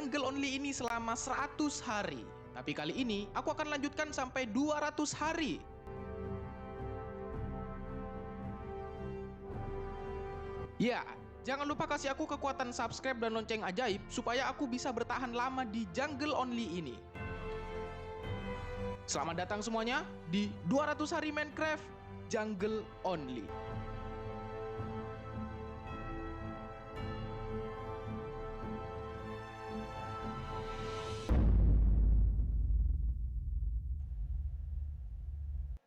jungle only ini selama 100 hari. Tapi kali ini aku akan lanjutkan sampai 200 hari. Ya, jangan lupa kasih aku kekuatan subscribe dan lonceng ajaib supaya aku bisa bertahan lama di jungle only ini. Selamat datang semuanya di 200 hari Minecraft Jungle Only.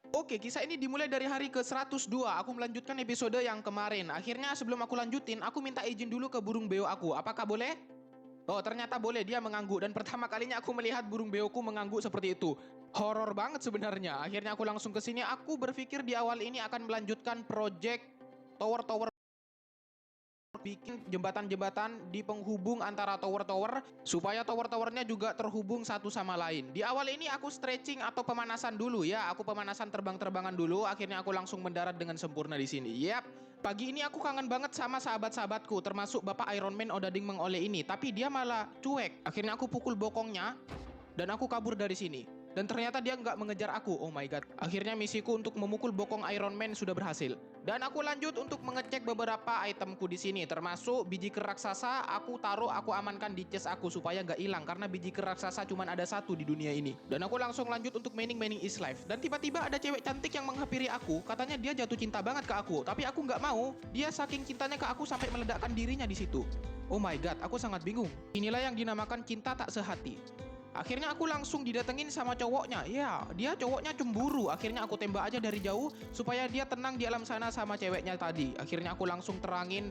Oke, kisah ini dimulai dari hari ke-102. Aku melanjutkan episode yang kemarin. Akhirnya sebelum aku lanjutin, aku minta izin dulu ke burung beo aku. Apakah boleh? Oh, ternyata boleh, dia mengangguk. Dan pertama kalinya aku melihat burung beoku mengangguk seperti itu. Horor banget sebenarnya. Akhirnya aku langsung ke sini. Aku berpikir di awal ini akan melanjutkan project tower-tower, bikin jembatan-jembatan di penghubung antara tower-tower supaya tower-towernya juga terhubung satu sama lain. Di awal ini aku stretching atau pemanasan dulu ya. Aku pemanasan terbang-terbangan dulu. Akhirnya aku langsung mendarat dengan sempurna di sini. Yap. Pagi ini aku kangen banget sama sahabat-sahabatku, termasuk Bapak Iron Man Odading Mengole ini. Tapi dia malah cuek. Akhirnya aku pukul bokongnya dan aku kabur dari sini. Dan ternyata dia nggak mengejar aku. Oh my god. Akhirnya misiku untuk memukul bokong Iron Man sudah berhasil. Dan aku lanjut untuk mengecek beberapa itemku di sini, termasuk biji ker raksasa. Aku taruh, aku amankan di chest aku supaya nggak hilang karena biji ker raksasa cuma ada satu di dunia ini. Dan aku langsung lanjut untuk mining is life. Dan tiba-tiba ada cewek cantik yang menghampiri aku. Katanya dia jatuh cinta banget ke aku, tapi aku nggak mau. Dia saking cintanya ke aku sampai meledakkan dirinya di situ. Oh my god, aku sangat bingung. Inilah yang dinamakan cinta tak sehati. Akhirnya aku langsung didatengin sama cowoknya. Ya, dia cowoknya cemburu. Akhirnya aku tembak aja dari jauh supaya dia tenang di alam sana sama ceweknya tadi. Akhirnya aku langsung terangin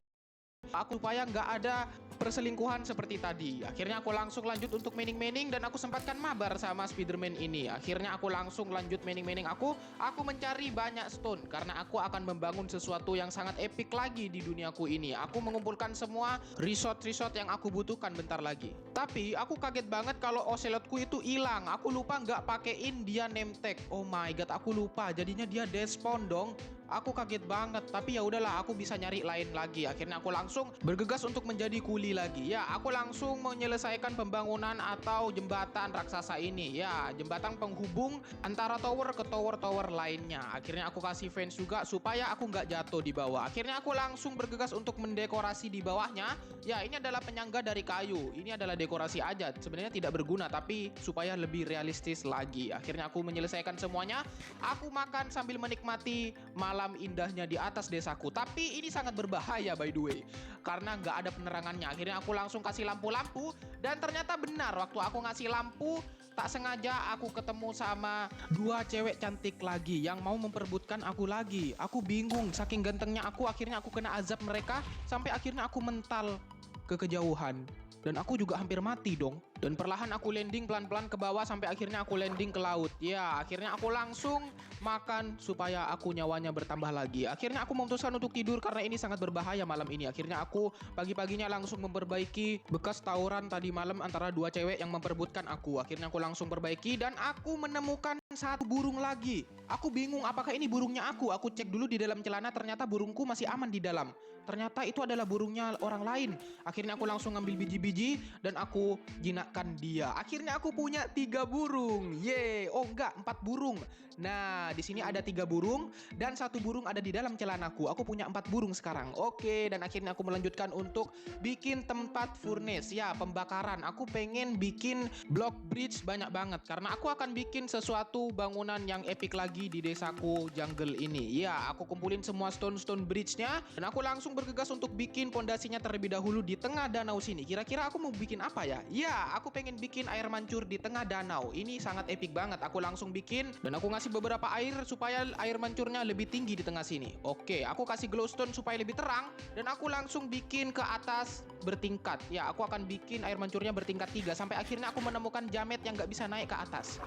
aku supaya nggak ada perselingkuhan seperti tadi. Akhirnya aku langsung lanjut untuk mining dan aku sempatkan mabar sama Spiderman ini. Akhirnya aku langsung lanjut mining aku mencari banyak stone karena aku akan membangun sesuatu yang sangat epic lagi di duniaku ini. Aku mengumpulkan semua resort yang aku butuhkan bentar lagi. Tapi aku kaget banget kalau ocelotku itu hilang. Aku lupa nggak pakein dia name tag. Oh my god, aku lupa. Jadinya dia despawn dong. Aku kaget banget, tapi ya udahlah, aku bisa nyari lain lagi. Akhirnya aku langsung bergegas untuk menjadi kuli lagi. Ya, aku langsung menyelesaikan pembangunan atau jembatan raksasa ini. Ya, jembatan penghubung antara tower ke tower lainnya. Akhirnya aku kasih fence juga supaya aku nggak jatuh di bawah. Akhirnya aku langsung bergegas untuk mendekorasi di bawahnya. Ya, ini adalah penyangga dari kayu. Ini adalah dekorasi aja. Sebenarnya tidak berguna, tapi supaya lebih realistis lagi. Akhirnya aku menyelesaikan semuanya. Aku makan sambil menikmati malam indahnya di atas desaku. Tapi ini sangat berbahaya by the way, karena nggak ada penerangannya. Akhirnya aku langsung kasih lampu-lampu dan ternyata benar, waktu aku ngasih lampu tak sengaja aku ketemu sama dua cewek cantik lagi yang mau memperebutkan aku lagi. Aku bingung, saking gantengnya aku. Akhirnya aku kena azab mereka sampai akhirnya aku mental ke kejauhan. Dan aku juga hampir mati dong. Dan perlahan aku landing pelan-pelan ke bawah sampai akhirnya aku landing ke laut. Ya, akhirnya aku langsung makan supaya aku nyawanya bertambah lagi. Akhirnya aku memutuskan untuk tidur karena ini sangat berbahaya malam ini. Akhirnya aku pagi-paginya langsung memperbaiki bekas tawuran tadi malam antara dua cewek yang memperebutkan aku. Akhirnya aku langsung perbaiki dan aku menemukan satu burung lagi. Aku bingung apakah ini burungnya aku. Aku cek dulu di dalam celana, ternyata burungku masih aman di dalam. Ternyata itu adalah burungnya orang lain. Akhirnya aku langsung ngambil biji-biji dan aku jinakkan dia. Akhirnya aku punya 3 burung. Yeay. Oh enggak, 4 burung. Nah, di sini ada 3 burung dan 1 burung ada di dalam celanaku. Aku punya 4 burung sekarang. Oke, dan akhirnya aku melanjutkan untuk bikin tempat furnace. Ya, pembakaran. Aku pengen bikin block bridge banyak banget karena aku akan bikin sesuatu bangunan yang epic lagi di desaku jungle ini. Ya, aku kumpulin semua stone bridge-nya dan aku langsung bergegas untuk bikin pondasinya terlebih dahulu di tengah danau sini. Kira-kira aku mau bikin apa ya? Ya, aku pengen bikin air mancur di tengah danau. Ini sangat epic banget. Aku langsung bikin dan aku ngasih beberapa air supaya air mancurnya lebih tinggi di tengah sini. Oke, aku kasih glowstone supaya lebih terang dan aku langsung bikin ke atas bertingkat. Ya, aku akan bikin air mancurnya bertingkat 3 sampai akhirnya aku menemukan jamet yang nggak bisa naik ke atas.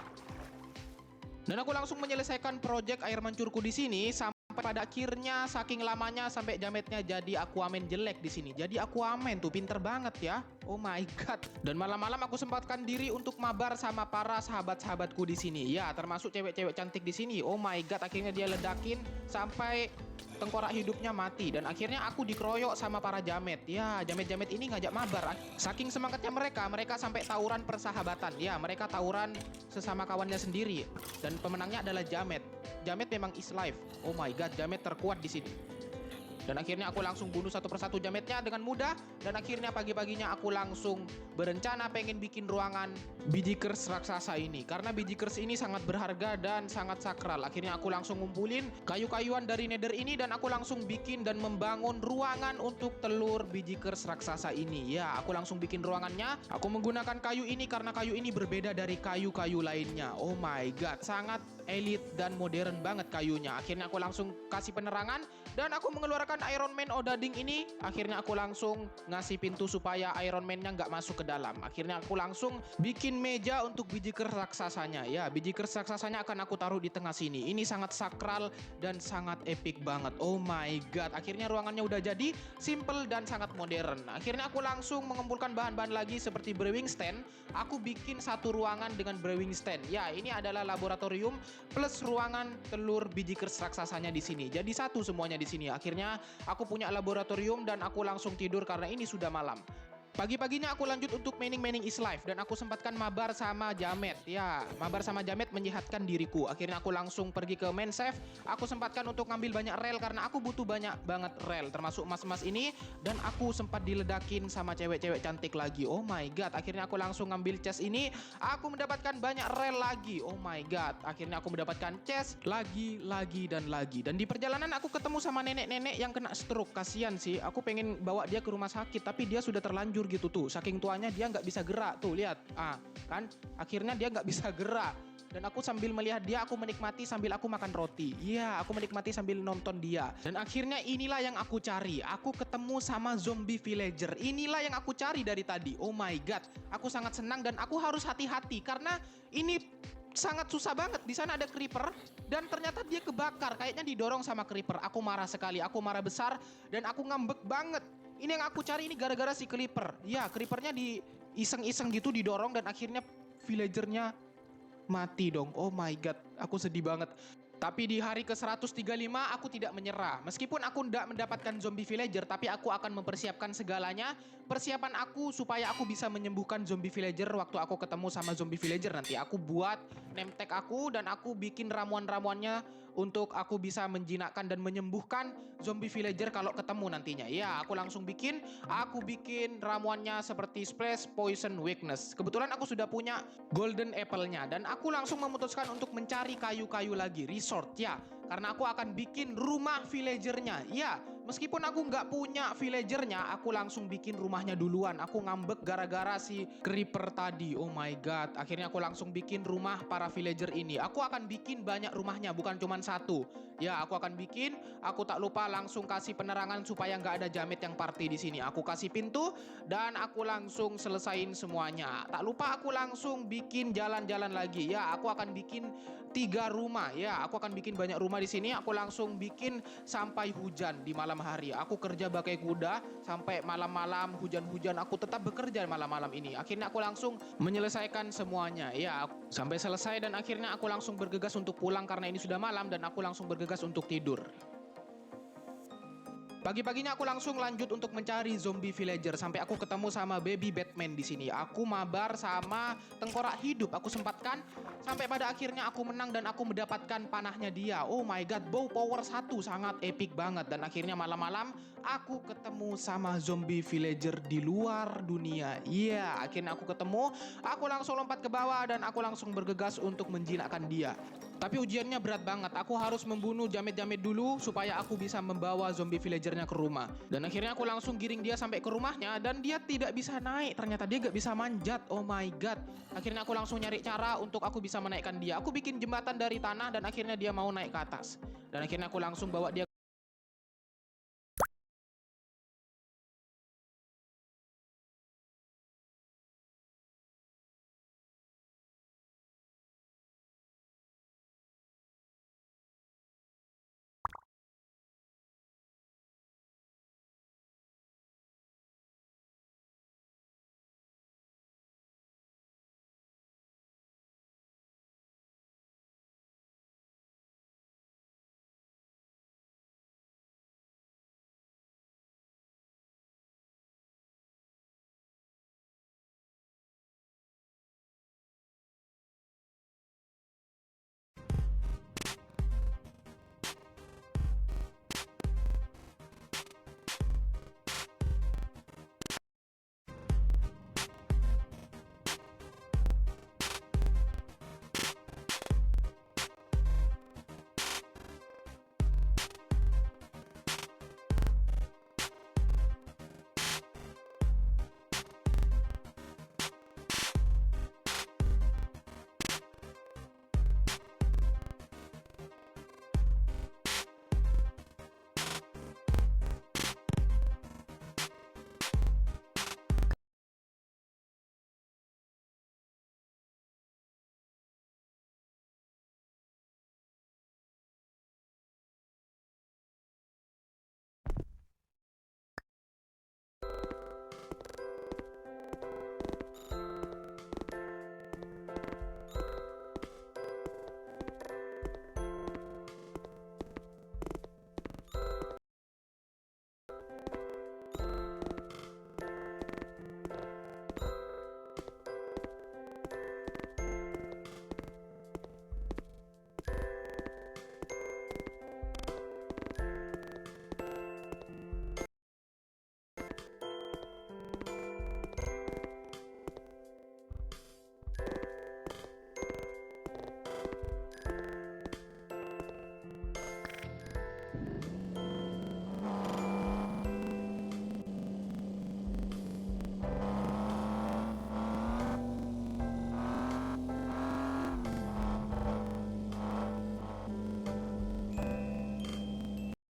Dan aku langsung menyelesaikan project air mancurku di sini Pada akhirnya saking lamanya sampai jametnya jadi Aquaman jelek di sini. Jadi Aquaman tuh pinter banget ya. Oh my god. Dan malam-malam aku sempatkan diri untuk mabar sama para sahabat-sahabatku di sini. Ya, termasuk cewek-cewek cantik di sini. Oh my god, akhirnya dia ledakin sampai tengkorak hidupnya mati. Dan akhirnya aku dikeroyok sama para jamet. Ya, jamet-jamet ini ngajak mabar. Saking semangatnya mereka sampai tawuran persahabatan. Ya, mereka tawuran sesama kawannya sendiri. Dan pemenangnya adalah jamet. Jamet memang is life. Oh my god, jamet terkuat di sini. Dan akhirnya aku langsung bunuh satu persatu jametnya dengan mudah. Dan akhirnya pagi-paginya aku langsung berencana pengen bikin ruangan biji kers raksasa ini. Karena biji kers ini sangat berharga dan sangat sakral. Akhirnya aku langsung ngumpulin kayu-kayuan dari nether ini. Dan aku langsung bikin dan membangun ruangan untuk telur biji kers raksasa ini. Ya, aku langsung bikin ruangannya. Aku menggunakan kayu ini karena kayu ini berbeda dari kayu-kayu lainnya. Oh my god, sangat elite dan modern banget kayunya. Akhirnya aku langsung kasih penerangan. Dan aku mengeluarkan Iron Man Odading ini. Akhirnya aku langsung ngasih pintu supaya Iron Man-nya nggak masuk ke dalam. Akhirnya aku langsung bikin meja untuk biji kers raksasanya. Ya, biji kers raksasanya akan aku taruh di tengah sini. Ini sangat sakral dan sangat epic banget. Oh my god. Akhirnya ruangannya udah jadi simple dan sangat modern. Akhirnya aku langsung mengumpulkan bahan-bahan lagi seperti brewing stand. Aku bikin satu ruangan dengan brewing stand. Ya, ini adalah laboratorium plus ruangan telur biji kers raksasanya di sini. Jadi satu semuanya di sini. Akhirnya aku punya laboratorium dan aku langsung tidur karena ini sudah malam. Pagi-paginya aku lanjut untuk mining is life dan aku sempatkan mabar sama jamet. Ya, mabar sama jamet menyehatkan diriku. Akhirnya aku langsung pergi ke main save. Aku sempatkan untuk ngambil banyak rel karena aku butuh banyak banget rel, termasuk emas-emas ini. Dan aku sempat diledakin sama cewek-cewek cantik lagi. Oh my god, akhirnya aku langsung ngambil chest ini. Aku mendapatkan banyak rel lagi. Oh my god, akhirnya aku mendapatkan chest lagi dan lagi. Dan di perjalanan aku ketemu sama nenek-nenek yang kena stroke. Kasian sih, aku pengen bawa dia ke rumah sakit tapi dia sudah terlanjur gitu tuh, saking tuanya dia nggak bisa gerak tuh, lihat kan, akhirnya dia nggak bisa gerak. Dan aku sambil melihat dia, aku menikmati sambil aku makan roti. Iya, aku menikmati sambil nonton dia. Dan akhirnya inilah yang aku cari. Aku ketemu sama zombie villager. Inilah yang aku cari dari tadi. Oh my god, aku sangat senang dan aku harus hati-hati karena ini sangat susah banget. Di sana ada creeper dan ternyata dia kebakar. Kayaknya didorong sama creeper. Aku marah sekali, aku marah besar dan aku ngambek banget. Ini yang aku cari ini gara-gara si creeper. Ya, creepernya di iseng-iseng gitu didorong dan akhirnya villagernya mati dong. Oh my god, aku sedih banget. Tapi di hari ke-135 aku tidak menyerah. Meskipun aku tidak mendapatkan zombie villager, tapi aku akan mempersiapkan segalanya. Persiapan aku supaya aku bisa menyembuhkan zombie villager waktu aku ketemu sama zombie villager nanti. Aku buat name tag aku dan aku bikin ramuan-ramuannya untuk aku bisa menjinakkan dan menyembuhkan zombie villager kalau ketemu nantinya. Ya, aku langsung bikin. Aku bikin ramuannya seperti splash poison weakness. Kebetulan aku sudah punya golden apple-nya dan aku langsung memutuskan untuk mencari kayu-kayu lagi, resort ya. Karena aku akan bikin rumah villagernya. Ya, meskipun aku nggak punya villagernya, aku langsung bikin rumahnya duluan. Aku ngambek gara-gara si creeper tadi. Oh my god. Akhirnya aku langsung bikin rumah para villager ini. Aku akan bikin banyak rumahnya, bukan cuma satu. Ya, aku akan bikin. Aku tak lupa langsung kasih penerangan supaya nggak ada jamet yang party di sini. Aku kasih pintu dan aku langsung selesain semuanya. Tak lupa aku langsung bikin jalan-jalan lagi. Ya, aku akan bikin 3 rumah. Ya, aku akan bikin banyak rumah di sini. Aku langsung bikin sampai hujan di malam hari. Aku kerja bagai kuda sampai malam-malam hujan-hujan. Aku tetap bekerja malam-malam ini. Akhirnya aku langsung menyelesaikan semuanya. Ya, sampai selesai dan akhirnya aku langsung bergegas untuk pulang karena ini sudah malam dan aku langsung bergegas untuk tidur. Pagi-paginya aku langsung lanjut untuk mencari zombie villager sampai aku ketemu sama baby Batman di sini. Aku mabar sama tengkorak hidup, aku sempatkan sampai pada akhirnya aku menang dan aku mendapatkan panahnya dia. Oh my god, bow power 1 sangat epic banget. Dan akhirnya malam-malam aku ketemu sama zombie villager di luar dunia. Iya, akhirnya aku ketemu. Aku langsung lompat ke bawah dan aku langsung bergegas untuk menjinakkan dia. Tapi ujiannya berat banget. Aku harus membunuh jamet-jamet dulu supaya aku bisa membawa zombie villagernya ke rumah. Dan akhirnya aku langsung giring dia sampai ke rumahnya dan dia tidak bisa naik. Ternyata dia gak bisa manjat. Oh my god. Akhirnya aku langsung nyari cara untuk aku bisa menaikkan dia. Aku bikin jembatan dari tanah dan akhirnya dia mau naik ke atas. Dan akhirnya aku langsung bawa dia